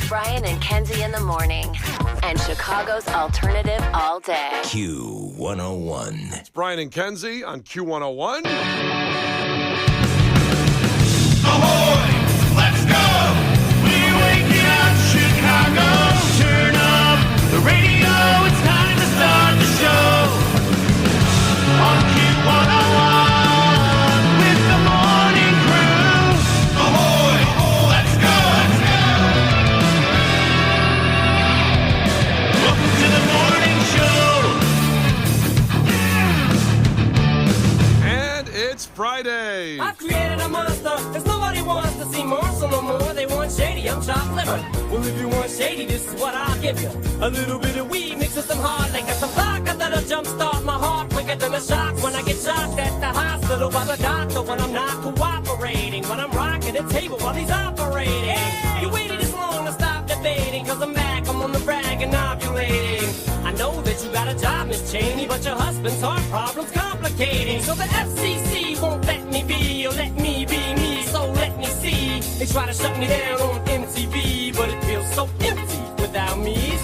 Brian and Kenzie in the morning. And Chicago's alternative all day. Q101. It's Brian and Kenzie on Q101. Ahoy! Let's go! We're waking up Chicago. Turn up the radio. It's time to start the show. On Q101 with the morning crew. Ahoy! Let's go! Welcome to the morning show. And it's Friday. I've created a monster, cause nobody wants to see more, so no more. They want shady, I'm chopped liver. Well, if you want shady, this is what I'll give you. A little bit of weed mixed with some hard liquor, some vodka that'll jumpstart my heart quicker than a shock when I get shocked at the hospital by the doctor when I'm not cooperating, when I'm rocking the table while he's operating. Hey! You waited this long to stop debating, cause I'm back, I'm on the brag and ovulating. I know that you got a job, Miss Cheney, but your husband's heart problem's complicating. So the FCC won't let me be, or let me be me, so let me see. They try to shut me down on MTV, but it feels so empty without me.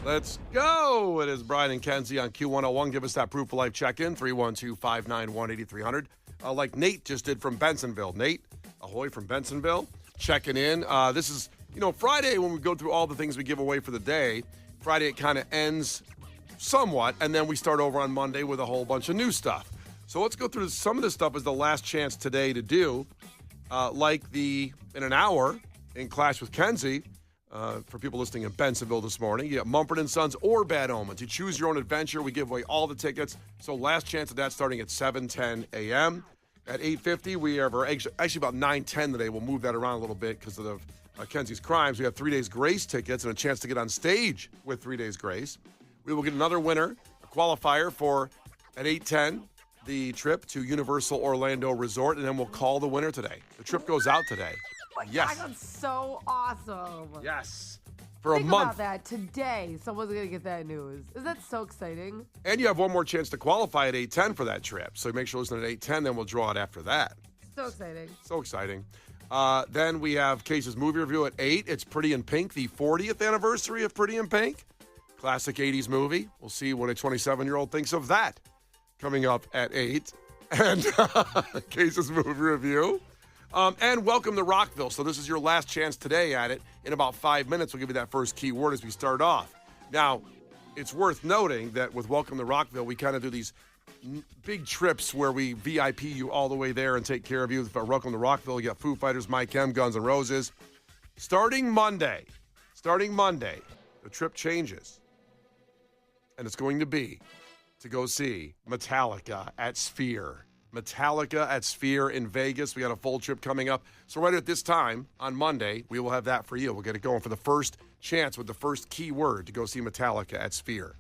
Let's go. It is Brian and Kenzie on Q101. Give us that proof of life check-in, 312-591-8300. Like Nate just did from Bensonville. Nate, ahoy from Bensonville, checking in. This is, Friday when we go through all the things we give away for the day. Friday it kind of ends somewhat, and then we start over on Monday with a whole bunch of new stuff. So let's go through some of this stuff as the last chance today to do, in an hour in Clash with Kenzie. For people listening in Bensonville this morning, you got Mumford & Sons or Bad Omens. You choose your own adventure. We give away all the tickets. So last chance of that starting at 7:10 a.m. At 8:50, we have actually about 9:10 today. We'll move that around a little bit because of the Kenzie's Crimes. We have 3 Days Grace tickets and a chance to get on stage with 3 Days Grace. We will get another winner, a qualifier for, at 8:10, the trip to Universal Orlando Resort, and then we'll call the winner today. The trip goes out today. Yes. That's so awesome. Yes. For Think a month. about that. Today, someone's going to get that news. Isn't that so exciting? And you have one more chance to qualify at 8:10 for that trip. So make sure you listen at 8:10, then we'll draw it after that. So exciting. So exciting. Then we have Case's movie review at 8. It's Pretty in Pink, the 40th anniversary of Pretty in Pink. Classic 80s movie. We'll see what a 27-year-old thinks of that. Coming up at 8. And Case's movie review. And welcome to Rockville. So this is your last chance today at it. In about 5 minutes, we'll give you that first keyword as we start off. Now, it's worth noting that with Welcome to Rockville, we kind of do these big trips where we VIP you all the way there and take care of you. For Welcome to Rockville, you got Foo Fighters, Mike M, Guns N' Roses. Starting Monday, the trip changes. And it's going to be to go see Metallica at Sphere. Metallica at Sphere in Vegas. We got a full trip coming up. So right at this time on Monday, we will have that for you. We'll get it going for the first chance with the first keyword to go see Metallica at Sphere.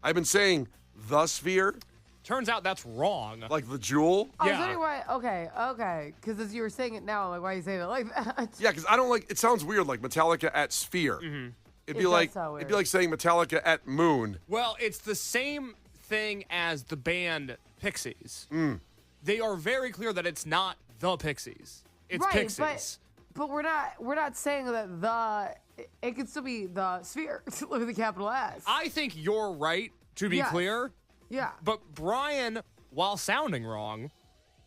I've been saying the Sphere. Turns out that's wrong. Like the Jewel? Oh, Yeah. is that why? Okay. Because as you were saying it now, I'm like, why are you saying it like that? Yeah, because I don't like, it sounds weird, like Metallica at Sphere. Mm-hmm. It'd be like saying Metallica at Moon. Well, it's the same thing as the band Pixies. They are very clear that it's not the Pixies. It's right, Pixies. But we're not saying that it could still be the Sphere with a capital S. I think you're right, to be Yes. clear. Yeah. But Brian, while sounding wrong,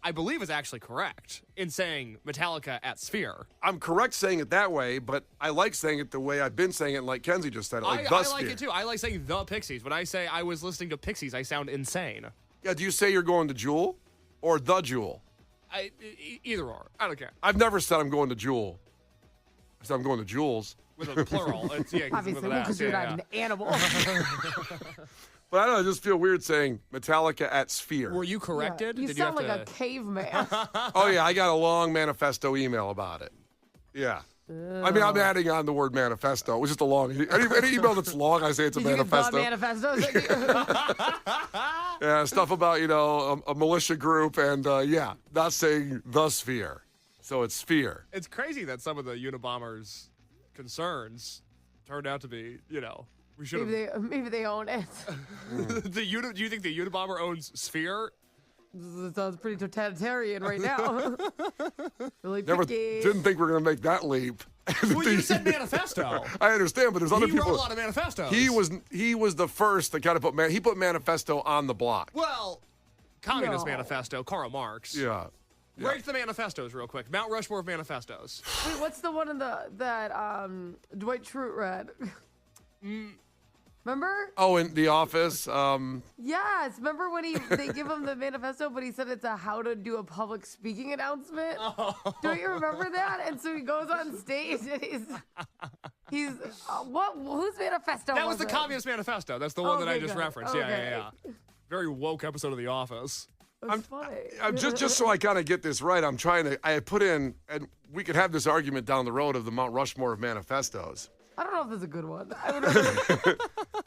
I believe is actually correct in saying Metallica at Sphere. I'm correct saying it that way, but I like saying it the way I've been saying it, like Kenzie just said it, like the I Sphere. like it too. I like saying the Pixies. When I say I was listening to Pixies, I sound insane. Yeah, do you say you're going to Jewel or the Jewel? Either or. I don't care. I've never said I'm going to Jewel. I said I'm going to Jules. With a plural. It's, yeah, Obviously, with an because S. you're Yeah, not yeah. an animal. But I don't know, I just feel weird saying Metallica at Sphere. Were you corrected? You Did sound you have like to... a caveman. Oh, yeah, I got a long manifesto email about it. Yeah. I mean, I'm adding on the word manifesto. It was just a long, any email that's long, I say it's a Did you get manifesto. the manifesto? Yeah, stuff about, a militia group and, not saying the Sphere. So it's Sphere. It's crazy that some of the Unabomber's concerns turned out to be, we should have... Maybe they own it. Do you think the Unabomber owns Sphere? It sounds pretty totalitarian right now. Really Never picky. didn't think we were going to make that leap. Well, you said manifesto. I understand, but there's other He people. wrote a lot of manifestos. He was the first to kind of put manifesto on the block. Well, Communist No. Manifesto, Karl Marx. Yeah. Rank the manifestos real quick. Mount Rushmore of manifestos. Wait, what's the one in that Dwight Schrute read? Remember? Oh, in The Office. Yes. Remember when they give him the manifesto, but he said it's a how to do a public speaking announcement? Don't you remember that? And so he goes on stage and he's whose manifesto That was the it? Communist Manifesto. That's the one that I Okay, just good. referenced. Okay. Yeah. Very woke episode of The Office. That's funny. I'm just so I kind of get this right. I put in, and we could have this argument down the road of the Mount Rushmore of manifestos. I don't know if this is a good one. I would rather,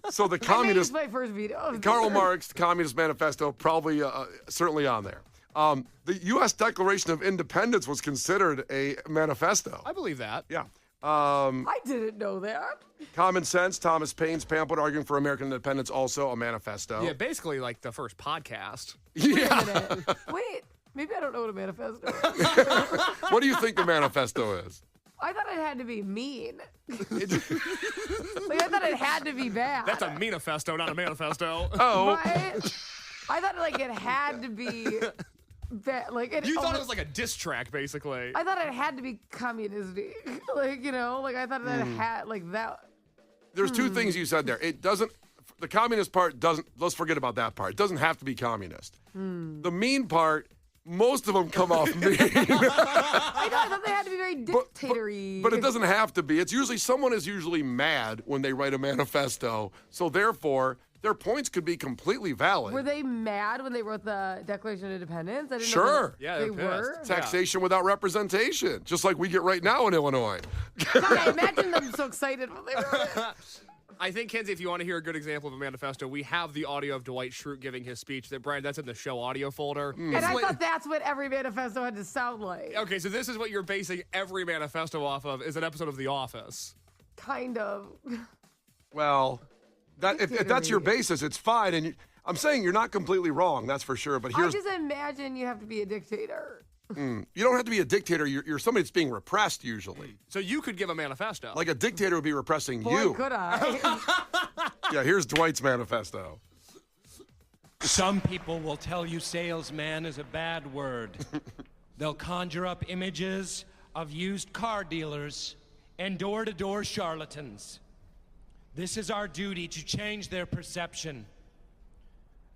So the I think communist, it's my first veto. Karl Marx, the Communist Manifesto, probably certainly on there. The U.S. Declaration of Independence was considered a manifesto. I believe that. Yeah. I didn't know that. Common Sense, Thomas Paine's pamphlet arguing for American independence, also a manifesto. Yeah, basically like the first podcast. Yeah. Wait, maybe I don't know what a manifesto is. What do you think the manifesto is? I thought it had to be mean. Like, I thought it had to be bad. That's a manifesto, not a manifesto. Oh, Right? I thought like it had to be bad. Like You thought it was like a diss track, basically. I thought it had to be communist-y. Like, like I thought that it had like that. there's two things you said there. It doesn't, the communist part doesn't, let's forget about that part. It doesn't have to be communist. The mean part, most of them come off mean. I thought they had to be very dictatory. But it doesn't have to be. It's usually, someone is usually mad when they write a manifesto. So therefore, their points could be completely valid. Were they mad when they wrote the Declaration of Independence? I didn't Sure. know Yeah, they they're were. pissed. Taxation without representation, just like we get right now in Illinois. God, I imagine them so excited when they wrote it. I think, Kenzie, if you want to hear a good example of a manifesto, we have the audio of Dwight Schrute giving his speech. Brian, that's in the show audio folder. And I thought that's what every manifesto had to sound like. Okay, so this is what you're basing every manifesto off of, is an episode of The Office. Kind of. Well, if that's your basis, it's fine. And I'm saying you're not completely wrong, that's for sure. But I here's, just imagine you have to be a dictator. you don't have to be a dictator. You're somebody that's being repressed usually. So you could give a manifesto. Like a dictator would be repressing Boy, you. could I. Yeah, here's Dwight's manifesto. Some people will tell you salesman is a bad word. They'll conjure up images of used car dealers and door-to-door charlatans. This is our duty to change their perception.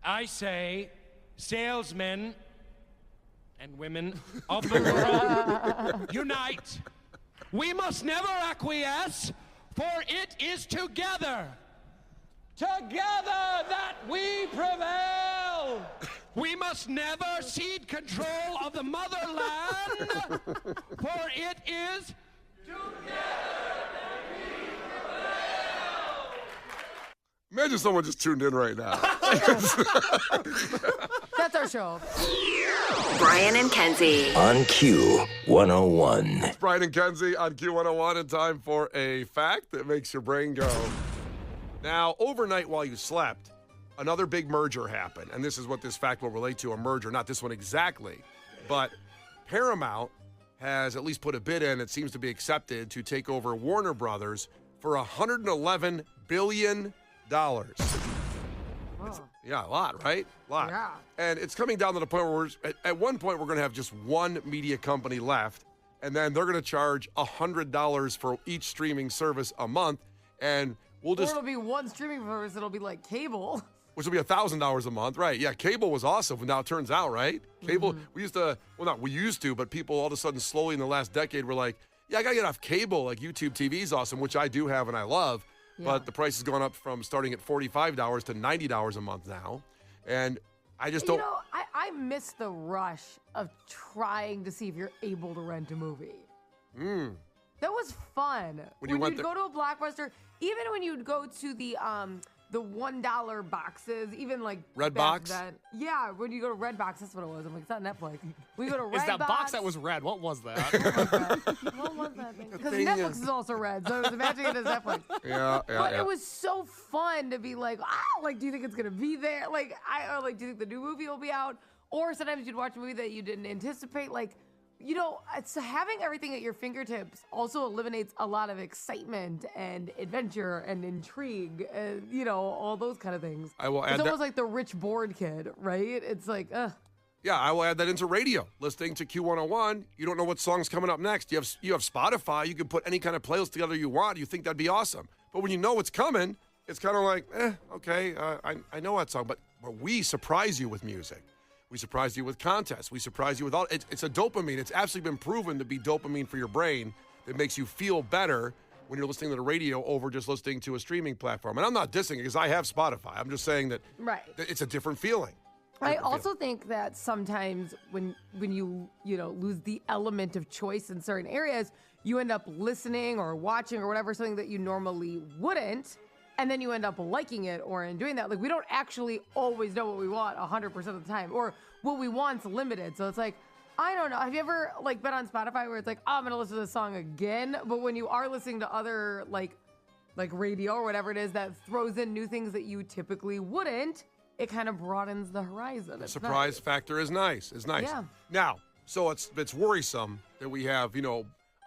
I say, salesmen and women of the world, unite. We must never acquiesce, for it is together that we prevail. We must never cede control of the motherland, for it is Imagine someone just tuned in right now. That's our show. Brian and Kenzie. On Q101. Brian and Kenzie on Q101, and time for a fact that makes your brain go. Now, overnight while you slept, another big merger happened. And this is what this fact will relate to, a merger. Not this one exactly, but Paramount has at least put a bid in. It seems to be accepted to take over Warner Brothers for $111 billion. Oh, Yeah, a lot, right? A lot. Yeah. And it's coming down to the point where at one point we're going to have just one media company left, and then they're going to charge $100 for each streaming service a month, and we'll or just, it'll be one streaming service. It'll be like cable. which will be $1,000 a month, right? Yeah, cable was awesome. Now it turns out, right? Cable, we used to, well, not we used to, but people all of a sudden slowly in the last decade were like, yeah, I got to get off cable. Like YouTube TV is awesome, which I do have and I love. Yeah. But the price has gone up from starting at $45 to $90 a month now. And I just don't. You know, I miss the rush of trying to see if you're able to rent a movie. That was fun. When you went you'd go to a Blockbuster, even when you'd go to the $1 boxes, even like Red back Box? then. Yeah, when you go to Redbox, that's what it was. I'm like, it's not Netflix. We go to Redbox. Is that box that was red? What was that? What was that thing? Because thing Netflix is- is also red, so I was imagining it as Netflix. Yeah, But it was so fun to be like, like, do you think it's gonna be there? Like, do you think the new movie will be out? Or sometimes you'd watch a movie that you didn't anticipate. Like, it's having everything at your fingertips also eliminates a lot of excitement and adventure and intrigue and, all those kind of things. I will add It's that. almost like the rich bored kid, right? It's like, Yeah, I will add that into radio. Listening to Q101, you don't know what song's coming up next. You have Spotify. You can put any kind of playlist together you want. You think that'd be awesome. But when you know what's coming, it's kind of like, okay, I know that song. But we surprise you with music. We surprise you with contests. We surprise you with all. It's a dopamine. It's absolutely been proven to be dopamine for your brain that makes you feel better when you're listening to the radio over just listening to a streaming platform. And I'm not dissing it because I have Spotify. I'm just saying that it's a different feeling. I also think that sometimes when you lose the element of choice in certain areas, you end up listening or watching or whatever, something that you normally wouldn't, and then you end up liking it or in doing that. Like, we don't actually always know what we want 100% of the time, or what we want's limited. So it's like, I don't know. Have you ever been on Spotify where it's like, I'm gonna listen to this song again? But when you are listening to other like radio or whatever it is that throws in new things that you typically wouldn't, it kind of broadens the horizon. The surprise factor is nice. Yeah. Now, so it's worrisome that we have,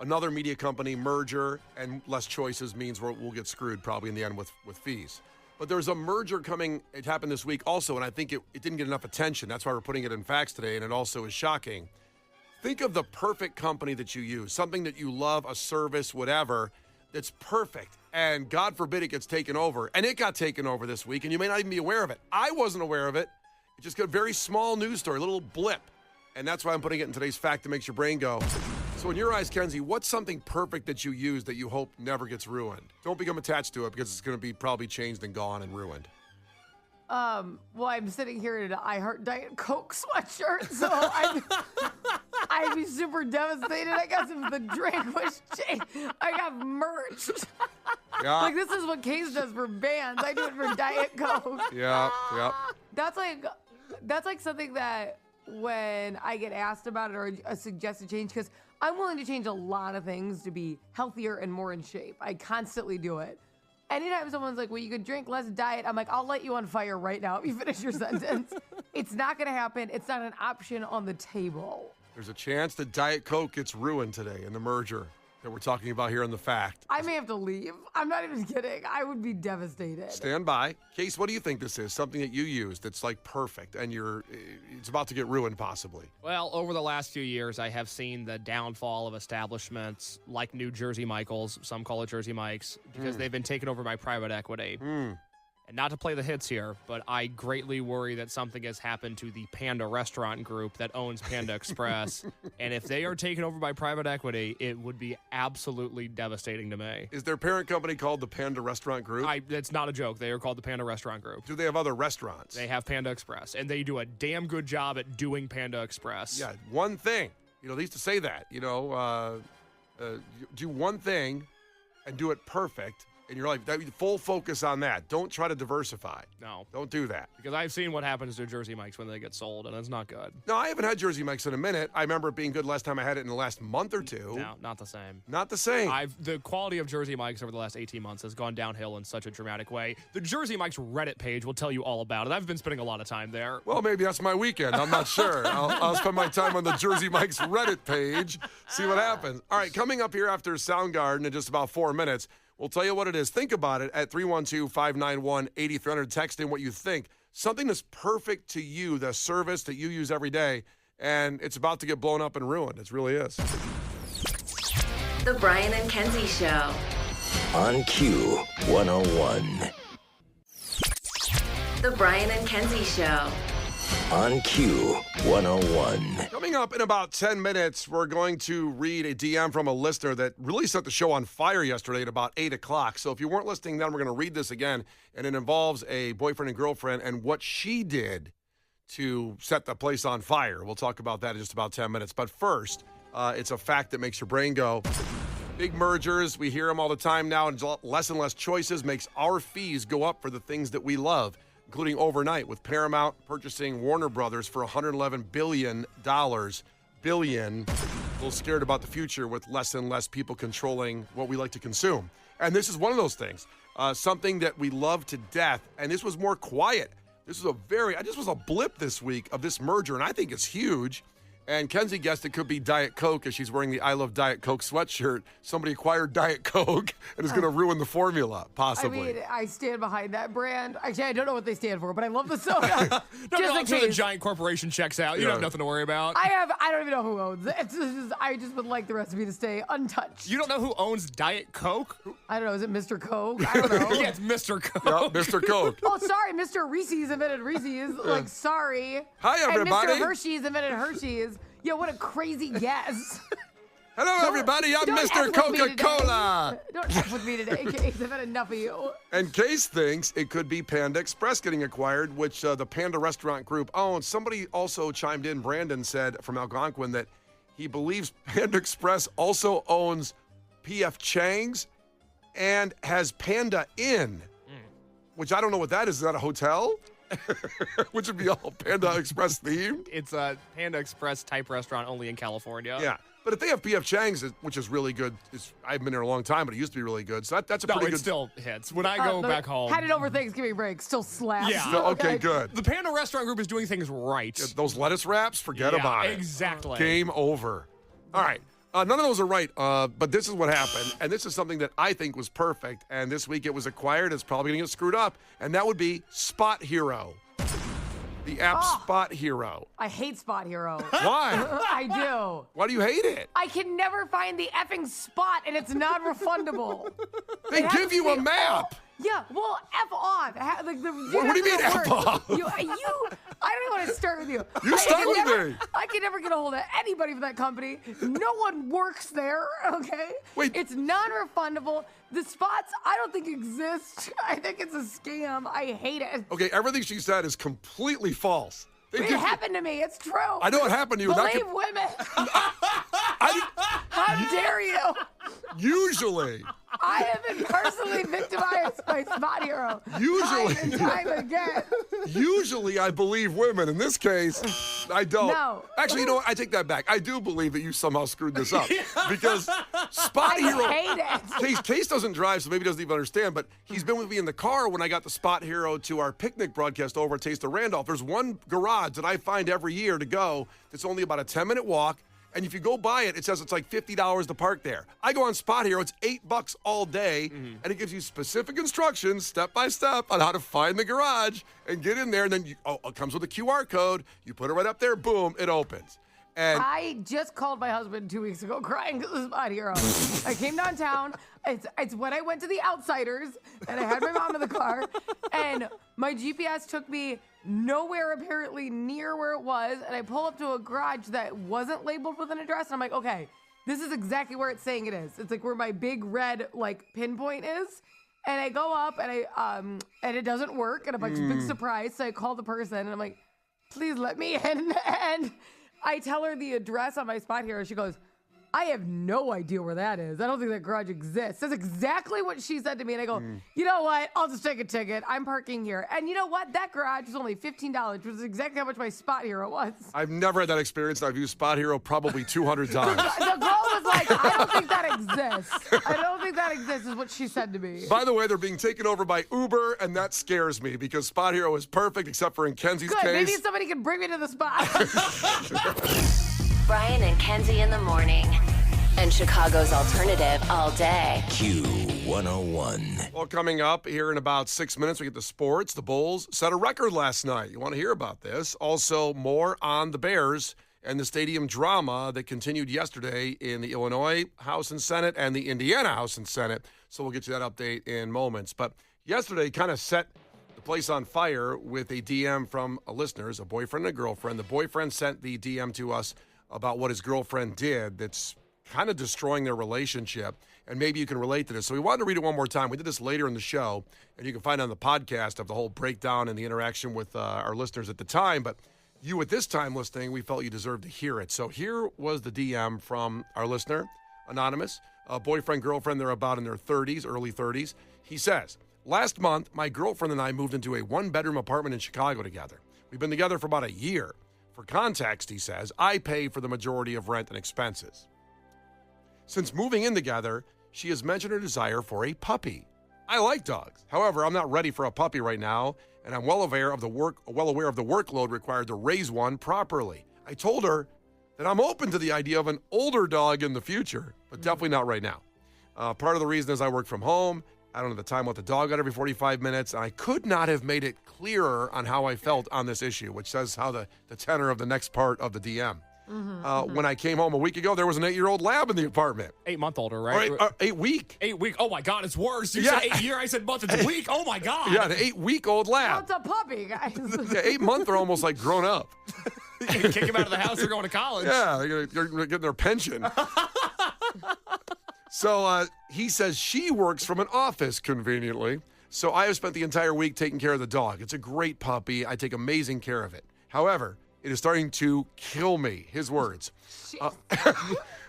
another media company merger, and less choices means we'll get screwed probably in the end with fees. But there's a merger coming. It happened this week also, and I think it didn't get enough attention. That's why we're putting it in facts today, and it also is shocking. Think of the perfect company that you use, something that you love, a service, whatever, that's perfect. And God forbid it gets taken over. And it got taken over this week, and you may not even be aware of it. I wasn't aware of it. It just got a very small news story, a little blip. And that's why I'm putting it in today's fact that makes your brain go. So in your eyes, Kenzie, what's something perfect that you use that you hope never gets ruined? Don't become attached to it because it's going to be probably changed and gone and ruined. Well, I'm sitting here in an I Heart Diet Coke sweatshirt, so I'd be super devastated, I guess, if the drink was changed. I got merged. Yeah. This is what Case does for bands. I do it for Diet Coke. Yeah. That's like something that when I get asked about it or a suggested change, because I'm willing to change a lot of things to be healthier and more in shape. I constantly do it. Anytime someone's like, well, you could drink less diet, I'm like, I'll light you on fire right now if you finish your sentence. It's not going to happen. It's not an option on the table. There's a chance that Diet Coke gets ruined today in the merger that we're talking about here in the fact. I may have to leave. I'm not even kidding. I would be devastated. Stand by. Case, what do you think this is? Something that you use that's perfect and it's about to get ruined possibly. Well, over the last few years, I have seen the downfall of establishments like New Jersey Michaels, some call it Jersey Mike's, because they've been taken over by private equity. And not to play the hits here, but I greatly worry that something has happened to the Panda Restaurant Group that owns Panda Express. And if they are taken over by private equity, it would be absolutely devastating to me. Is their parent company called the Panda Restaurant Group? It's not a joke. They are called the Panda Restaurant Group. Do they have other restaurants? They have Panda Express, and they do a damn good job at doing Panda Express. Yeah, one thing. They used to say that, do one thing and do it perfect in your life. Full focus on that. Don't try to diversify. No. Don't do that. Because I've seen what happens to Jersey Mike's when they get sold, and it's not good. No, I haven't had Jersey Mike's in a minute. I remember it being good last time I had it in the last month or two. No, not the same. Not the same. The quality of Jersey Mike's over the last 18 months has gone downhill in such a dramatic way. The Jersey Mike's Reddit page will tell you all about it. I've been spending a lot of time there. Well, maybe that's my weekend. I'm not sure. I'll spend my time on the Jersey Mike's Reddit page, see what happens. All right, coming up here after Soundgarden in just about 4 minutes, we'll tell you what it is. Think about it at 312-591-8300. Text in what you think. Something that's perfect to you, the service that you use every day, and it's about to get blown up and ruined. It really is. The Brian and Kenzie Show. On Q101. The Brian and Kenzie Show. On Q101. Coming up in about 10 minutes, we're going to read a DM from a listener that really set the show on fire yesterday at about 8 o'clock. So if you weren't listening then, we're going to read this again, and it involves a boyfriend and girlfriend and what she did to set the place on fire. We'll talk about that in just about 10 minutes. But first, it's a fact that makes your brain go. Big mergers, we hear them all the time now, and less choices makes our fees go up for the things that we love, including overnight with Paramount purchasing Warner Brothers for $111 billion. Billion. A little scared about the future with less and less people controlling what we like to consume. And this is one of those things, something that we love to death. And this was more quiet. This was a blip this week of this merger, and I think it's huge. And Kenzie guessed it could be Diet Coke as she's wearing the I Love Diet Coke sweatshirt. Somebody acquired Diet Coke and is going to ruin the formula, possibly. I mean, I stand behind that brand. Actually, I don't know what they stand for, but I love the soda. I'm sure the giant corporation checks out. You have nothing to worry about. I don't even know who owns it. I just would like the recipe to stay untouched. You don't know who owns Diet Coke? I don't know. Is it Mr. Coke? I don't know. Yeah, it's Mr. Coke. Yep, Mr. Coke. Oh, sorry. Mr. Reese's invented Reese's. Like, sorry. Hi, everybody. And Mr. Hershey's invented Hershey's. Yo, what a crazy guess. Hello, everybody. I'm Don't Mr. F with me Coca-Cola. today. Don't F with me today, Case. I've had enough of you. And Case thinks it could be Panda Express getting acquired, which the Panda Restaurant Group owns. Somebody also chimed in, Brandon said from Algonquin, that he believes Panda Express also owns P.F. Chang's and has Panda Inn, which I don't know what that is. Is that a hotel? Which would be all Panda Express themed? It's a Panda Express type restaurant only in California. Yeah. But if they have P.F. Chang's, which is really good, I've been there a long time, but it used to be really good. So that's a pretty good. It still hits. When I go back home. Had it over Thanksgiving break. Still slaps. Yeah. Okay, good. The Panda Restaurant Group is doing things right. Those lettuce wraps, forget about it. Exactly. Game over. All right. None of those are right, but this is what happened, and this is something that I think was perfect, and this week it was acquired. It's probably going to get screwed up, and that would be Spot Hero. The app Spot Hero. I hate Spot Hero. Why? I do. Why do you hate it? I can never find the effing spot, and it's non-refundable. They give you a map. Yeah, well, F off. What do you mean F off? I don't even want to start with you. You start with me. I can never get a hold of anybody from that company. No one works there, okay? Wait. It's non-refundable. The spots, I don't think exist. I think it's a scam. I hate it. Okay, everything she said is completely false. It happened to me. It's true. I know it happened to you. Believe women. How dare you? Usually. I have been personally victimized by Spot Hero. Usually. Time and time again. Usually I believe women. In this case, I don't. No. Actually, you know what? I take that back. I do believe that you somehow screwed this up. Because Spot Hero. I hate it. Case doesn't drive, so maybe he doesn't even understand, but he's been with me in the car when I got the Spot Hero to our picnic broadcast over at Taste of Randolph. There's one garage that I find every year to go that's only about a 10-minute walk. And if you go by it, it says it's like $50 to park there. I go on Spot Hero, it's $8 all day, and it gives you specific instructions, step by step, on how to find the garage and get in there. And then it comes with a QR code. You put it right up there, boom, it opens. And I just called my husband 2 weeks ago crying to the Spot Hero. I came downtown. It's when I went to the Outsiders, and I had my mom in the car, and my GPS took me nowhere apparently near where it was, and I pull up to a garage that wasn't labeled with an address, and I'm like, okay, this is exactly where it's saying it is. It's like where my big red pinpoint is. And I go up, and and it doesn't work, and I'm like, big surprise. So I call the person, and I'm like, please let me in. And I tell her the address on my Spot Hero. She goes, I have no idea where that is. I don't think that garage exists. That's exactly what she said to me. And I go, you know what? I'll just take a ticket. I'm parking here. And you know what? That garage was only $15, which is exactly how much my Spot Hero was. I've never had that experience. I've used Spot Hero probably 200 times. The girl was like, I don't think that exists. I don't think that exists is what she said to me. By the way, they're being taken over by Uber, and that scares me because Spot Hero is perfect except for in Kenzie's Good. case. Maybe somebody can bring me to the spot. Brian and Kenzie in the morning. And Chicago's alternative all day. Q101. Well, coming up here in about 6 minutes, we get the sports. The Bulls set a record last night. You want to hear about this. Also, more on the Bears and the stadium drama that continued yesterday in the Illinois House and Senate and the Indiana House and Senate. So we'll get you that update in moments. But yesterday kind of set the place on fire with a DM from a listener's, a boyfriend and a girlfriend. The boyfriend sent the DM to us about what his girlfriend did that's kind of destroying their relationship, and maybe you can relate to this. So we wanted to read it one more time. We did this later in the show, and you can find it on the podcast of the whole breakdown and the interaction with our listeners at the time. But you at this time listening, we felt you deserved to hear it. So here was the DM from our listener, anonymous, a boyfriend, girlfriend. They're about in their 30s, early 30s. He says, last month, my girlfriend and I moved into a one-bedroom apartment in Chicago together. We've been together for about a year. For context, he says, I pay for the majority of rent and expenses. Since moving in together, she has mentioned her desire for a puppy. I like dogs. However, I'm not ready for a puppy right now, and I'm well aware of the workload required to raise one properly. I told her that I'm open to the idea of an older dog in the future, but definitely not right now. Part of the reason is I work from home. I don't have the time with the dog out every 45 minutes, and I could not have made it clearer on how I felt on this issue, which says how the tenor of the next part of the DM. When I came home a week ago, there was an 8-year-old lab in the apartment. 8-month-older, right? 8-week. 8 week. Oh my God, it's worse. You Yeah. said 8 year. I said month. It's a week. Oh my God. Yeah, an 8-week-old lab. What's a puppy, guys? Yeah, 8 months are almost like grown up. Kick him out of the house. They're going to college. Yeah, they're getting their pension. So he says she works from an office conveniently. So I have spent the entire week taking care of the dog. It's a great puppy. I take amazing care of it. However, it is starting to kill me. His words.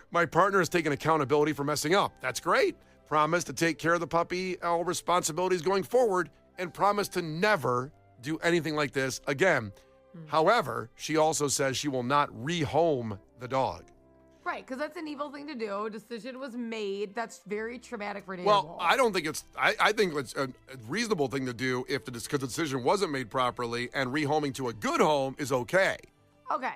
My partner has taken accountability for messing up. That's great. Promise to take care of the puppy, all responsibilities going forward, and promise to never do anything like this again. However, she also says she will not rehome the dog. Right, because that's an evil thing to do. A decision was made. That's very traumatic for an Well, animal. I don't think it's. I think it's a reasonable thing to do if because the decision wasn't made properly, and rehoming to a good home is okay. Okay,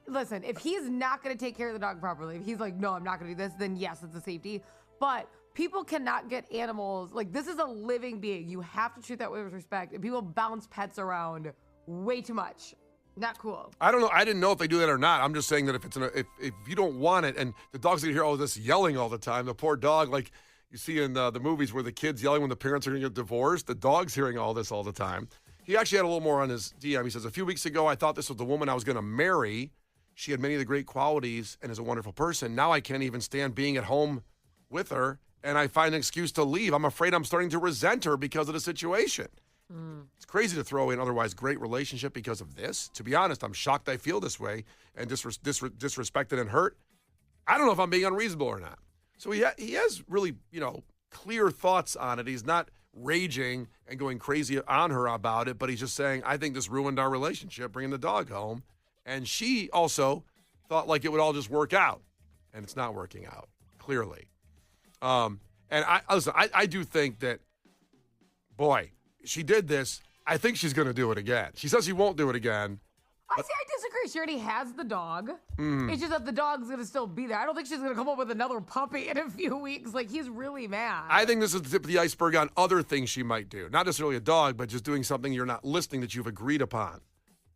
listen. If he's not going to take care of the dog properly, if he's like, no, I'm not going to do this, then yes, it's a safety. But people cannot get animals like this is a living being. You have to treat that with respect. And people bounce pets around way too much. Not cool. I don't know. I didn't know if they do that or not. I'm just saying that if you don't want it, and the dog's gonna hear all this yelling all the time, the poor dog, like you see in the movies where the kid's yelling when the parents are gonna get divorced, the dog's hearing all this all the time. He actually had a little more on his DM. He says, a few weeks ago, I thought this was the woman I was gonna marry. She had many of the great qualities and is a wonderful person. Now I can't even stand being at home with her, and I find an excuse to leave. I'm afraid I'm starting to resent her because of the situation. It's crazy to throw in otherwise great relationship because of this. To be honest, I'm shocked I feel this way and disrespected and hurt. I don't know if I'm being unreasonable or not. So he has really, clear thoughts on it. He's not raging and going crazy on her about it, but he's just saying, I think this ruined our relationship, bringing the dog home. And she also thought like it would all just work out, and it's not working out, clearly. And I do think that, boy, she did this. I think she's going to do it again. She says she won't do it again. I disagree. She already has the dog. It's just that the dog's going to still be there. I don't think she's going to come up with another puppy in a few weeks. Like, he's really mad. I think this is the tip of the iceberg on other things she might do. Not necessarily a dog, but just doing something you're not listening that you've agreed upon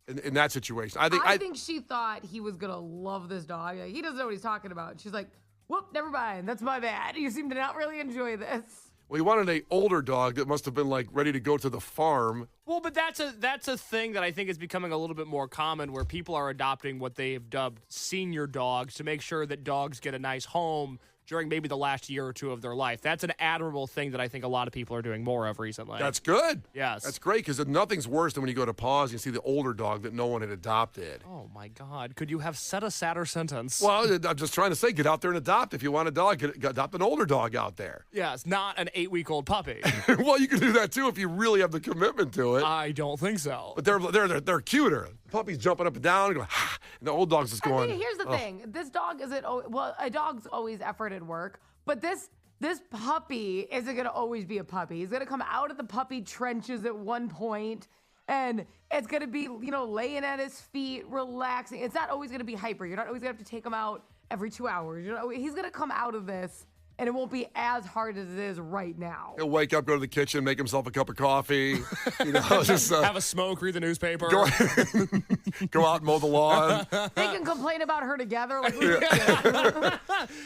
in that situation. I think she thought he was going to love this dog. Like, he doesn't know what he's talking about. She's like, whoop, never mind. That's my bad. You seem to not really enjoy this. Well, he wanted an older dog that must have been like ready to go to the farm. Well, but that's a thing that I think is becoming a little bit more common, where people are adopting what they've dubbed senior dogs to make sure that dogs get a nice home during maybe the last year or two of their life. That's an admirable thing that I think a lot of people are doing more of recently. That's good. Yes. That's great, because nothing's worse than when you go to pause and you see the older dog that no one had adopted. Oh, my God. Could you have said a sadder sentence? Well, I'm just trying to say, get out there and adopt. If you want a dog, adopt an older dog out there. Yes, not an 8-week-old puppy. Well, you can do that, too, if you really have the commitment to it. I don't think so. But they're cuter. The puppy's jumping up and down, and going, ah, and the old dog's just going. I mean, here's the thing. This dog isn't. Well, a dog's always effort and work, but this puppy isn't gonna always be a puppy. He's gonna come out of the puppy trenches at one point, and it's gonna be laying at his feet, relaxing. It's not always gonna be hyper. You're not always gonna have to take him out every 2 hours. He's gonna come out of this, and it won't be as hard as it is right now. He'll wake up, go to the kitchen, make himself a cup of coffee, just have a smoke, read the newspaper. go out and mow the lawn. They can complain about her together. Like,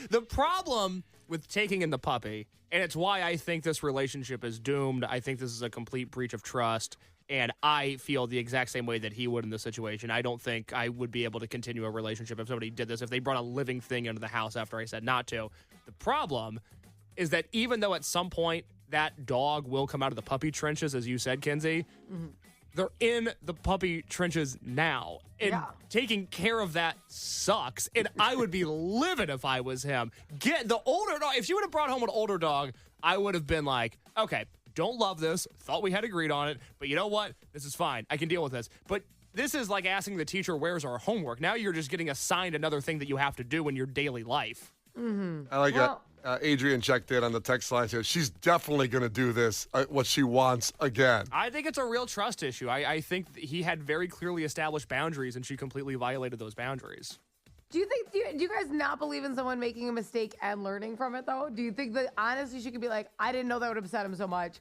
The problem with taking in the puppy, and it's why I think this relationship is doomed. I think this is a complete breach of trust, and I feel the exact same way that he would in this situation. I don't think I would be able to continue a relationship if somebody did this, if they brought a living thing into the house after I said not to. The problem is that even though at some point that dog will come out of the puppy trenches, as you said, Kenzie, they're in the puppy trenches now. And taking care of that sucks. And I would be livid if I was him. Get the older dog. If she would have brought home an older dog, I would have been like, okay, don't love this. Thought we had agreed on it. But you know what? This is fine. I can deal with this. But this is like asking the teacher, where's our homework? Now you're just getting assigned another thing that you have to do in your daily life. I like Adrian checked in on the text line. Says she's definitely going to do this, what she wants again. I think it's a real trust issue. I think he had very clearly established boundaries, and she completely violated those boundaries. Do you guys not believe in someone making a mistake and learning from it, though? Do you think that honestly she could be like, I didn't know that would upset him so much.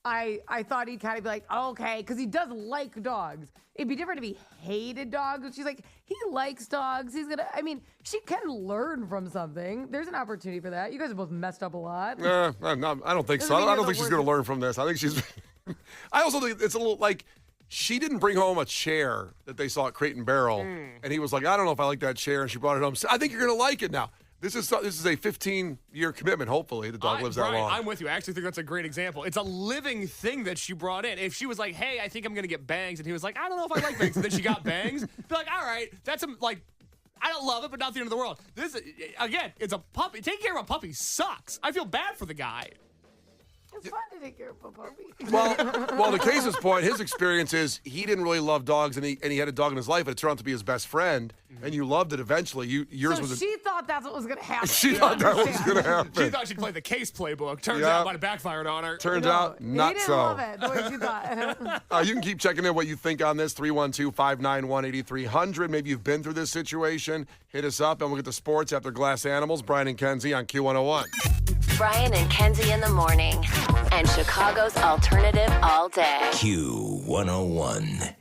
I thought he'd kind of be like, okay, because he does like dogs. It'd be different if he hated dogs. But she's like, he likes dogs. She can learn from something. There's an opportunity for that. You guys have both messed up a lot. No, I don't think so. I don't think she's going to learn from this. I think she's. I also think it's a little like. She didn't bring home a chair that they saw at Crate and Barrel, and he was like, I don't know if I like that chair, and she brought it home. I think you're going to like it now. This is a 15-year commitment, hopefully. The dog lives that Brian, long. I'm with you. I actually think that's a great example. It's a living thing that she brought in. If she was like, hey, I think I'm going to get bangs, and he was like, I don't know if I like bangs, and then she got bangs, be like, all right, that's I don't love it, but not the end of the world. This, again, it's a puppy. Taking care of a puppy sucks. I feel bad for the guy. It's fun to take care of a puppy. Well, to Case's point, his experience is he didn't really love dogs, and he had a dog in his life, and it turned out to be his best friend, and you loved it eventually. Yours was. She thought that's what was going to happen. She thought that was going to happen. She thought she'd play the Case playbook. Turns out it might have backfired on her. Turns out not he didn't so. love it the way she thought. You can keep checking in what you think on this, 312-591-8300. Maybe you've been through this situation. Hit us up, and we'll get to sports after Glass Animals. Brian and Kenzie on Q101. Brian and Kenzie in the morning. And Chicago's alternative all day. Q101.